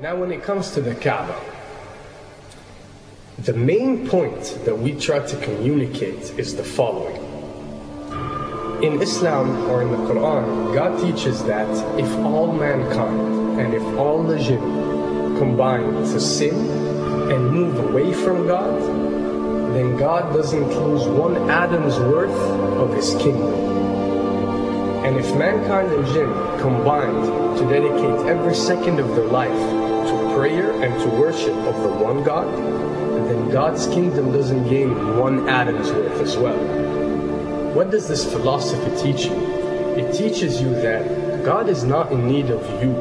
Now when it comes to the Kaaba, the main point that we try to communicate is the following. In Islam or in the Quran, God teaches that if all mankind and if all the jinn combine to sin and move away from God, then God doesn't lose one atom's worth of His kingdom. And if mankind and jinn combined to dedicate every second of their life to prayer and to worship of the one God, then God's kingdom doesn't gain one atom's worth as well. What does this philosophy teach you? It teaches you that God is not in need of you,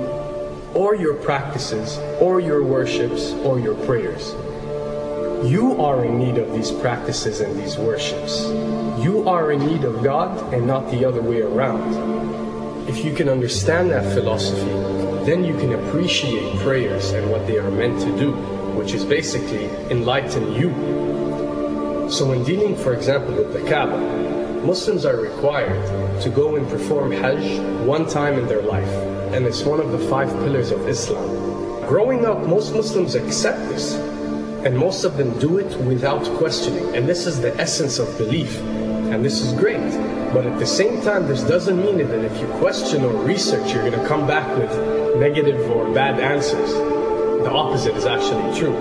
or your practices, or your worships, or your prayers. You are in need of these practices and these worships. You are in need of God and not the other way around. If you can understand that philosophy, then you can appreciate prayers and what they are meant to do, which is basically enlighten you. So when dealing, for example, with the Kaaba, Muslims are required to go and perform Hajj one time in their life, and it's one of the 5 pillars of Islam. Growing up, most Muslims accept this, and most of them do it without questioning, and this is the essence of belief, and this is great. But at the same time, this doesn't mean that if you question or research, you're going to come back with negative or bad answers. The opposite is actually true.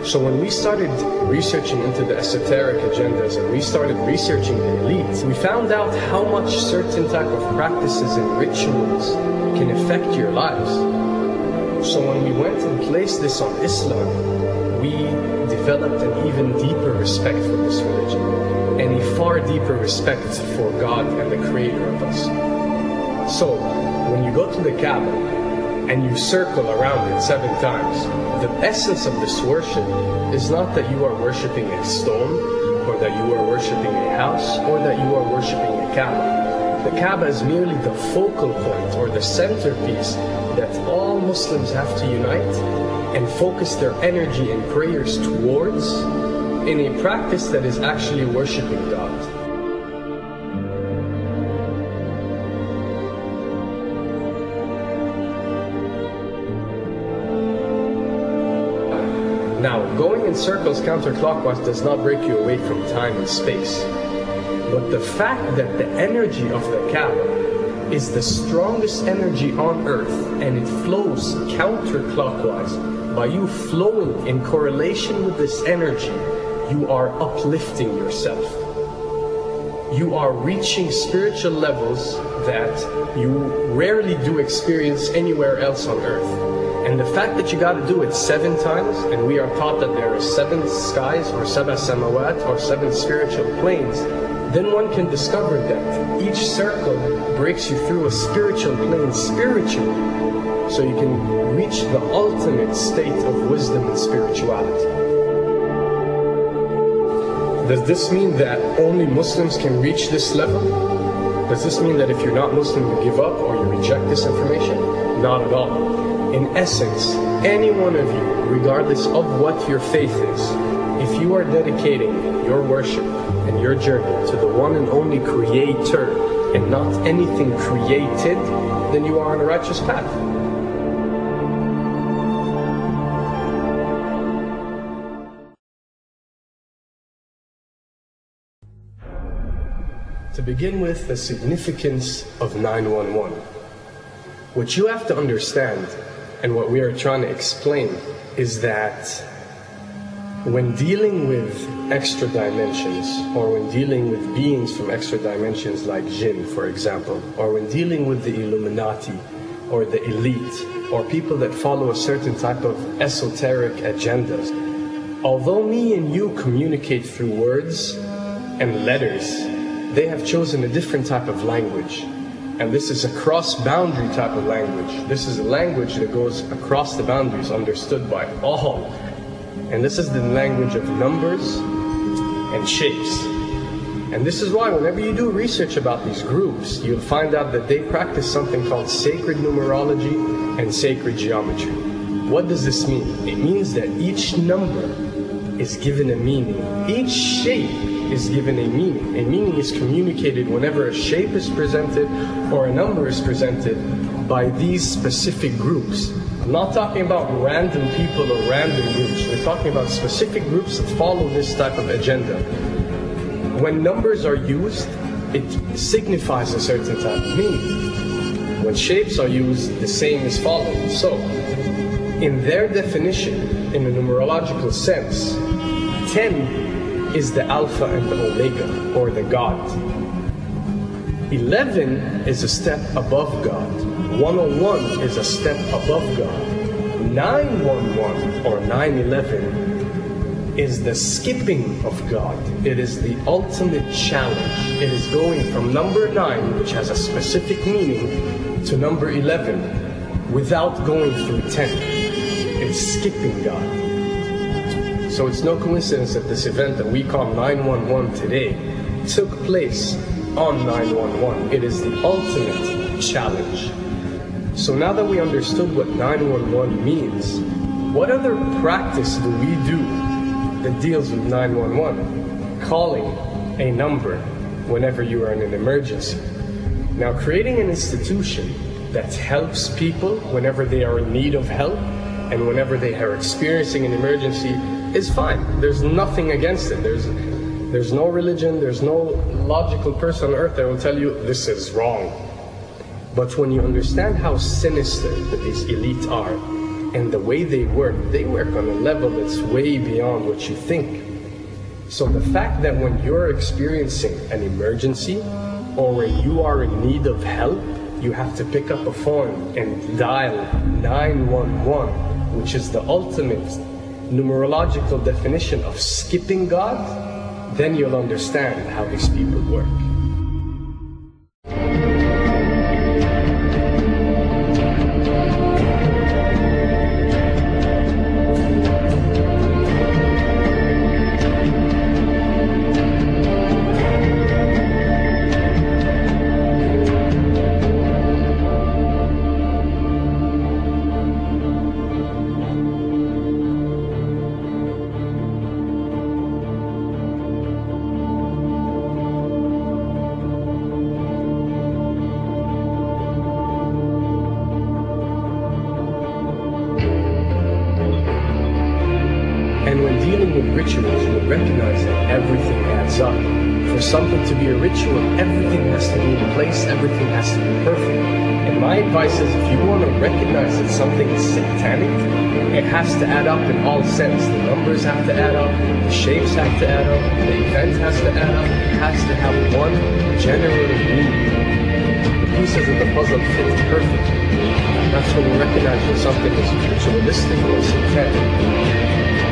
So when we started researching into the esoteric agendas and we started researching the elites, we found out how much certain type of practices and rituals can affect your lives. So when we went and placed this on Islam, we developed an even deeper respect for this religion and a far deeper respect for God and the Creator of us. So when you go to the Kaaba and you circle around it 7 times, the essence of this worship is not that you are worshipping a stone, or that you are worshipping a house, or that you are worshipping a Kaaba. The Kaaba is merely the focal point or the centerpiece that all Muslims have to unite and focus their energy and prayers towards in a practice that is actually worshipping God. Now, going in circles counterclockwise does not break you away from time and space. But the fact that the energy of the Kaaba is the strongest energy on earth and it flows counterclockwise, by you flowing in correlation with this energy, you are uplifting yourself. You are reaching spiritual levels that you rarely do experience anywhere else on earth. And the fact that you got to do it 7 times, and we are taught that there are 7 skies or 7 samawat or 7 spiritual planes, then one can discover that each circle breaks you through a spiritual plane spiritually, so you can reach the ultimate state of wisdom and spirituality. Does this mean that only Muslims can reach this level? Does this mean that if you're not Muslim you give up or you reject this information? Not at all. In essence, any one of you, regardless of what your faith is, if you are dedicating your worship and your journey to the one and only Creator and not anything created, then you are on a righteous path. To begin with, the significance of 911. What you have to understand, and what we are trying to explain, is that when dealing with extra dimensions, or when dealing with beings from extra dimensions like jinn, for example, or when dealing with the Illuminati, or the elite, or people that follow a certain type of esoteric agendas, although me and you communicate through words and letters, they have chosen a different type of language. And this is a cross-boundary type of language. This is a language that goes across the boundaries, understood by all. And this is the language of numbers and shapes. And this is why whenever you do research about these groups, you'll find out that they practice something called sacred numerology and sacred geometry. What does this mean? It means that each number is given a meaning. Each shape is given a meaning. A meaning is communicated whenever a shape is presented or a number is presented by these specific groups. I'm not talking about random people or random groups. We're talking about specific groups that follow this type of agenda. When numbers are used, it signifies a certain type of meaning. When shapes are used, the same is followed. So, in their definition, in a numerological sense, 10 is the Alpha and the Omega, or the God. 11 is a step above God. 101 is a step above God. 911 or 911 is the skipping of God. It is the ultimate challenge. It is going from number 9, which has a specific meaning, to number 11 without going through 10. It's skipping God. So it's no coincidence that this event that we call 911 today took place on 911. It is the ultimate challenge. So now that we understood what 911 means, what other practice do we do that deals with 911? Calling a number whenever you are in an emergency. Now, creating an institution that helps people whenever they are in need of help and whenever they are experiencing an emergency is fine. There's nothing against it. There's no religion, there's no logical person on earth that will tell you this is wrong. But when you understand how sinister that these elites are and the way they work on a level that's way beyond what you think. So the fact that when you're experiencing an emergency or when you are in need of help, you have to pick up a phone and dial 911, which is the ultimate numerological definition of skipping God, then you'll understand how these people work. And when dealing with rituals, you'll recognize that everything adds up. For something to be a ritual, everything has to be in place, everything has to be perfect. And my advice is, if you want to recognize that something is satanic, it has to add up in all sense. The numbers have to add up, the shapes have to add up, the event has to add up, it has to have one general meaning. The pieces of the puzzle fit perfectly. That's when you recognize that something is ritualistic or satanic.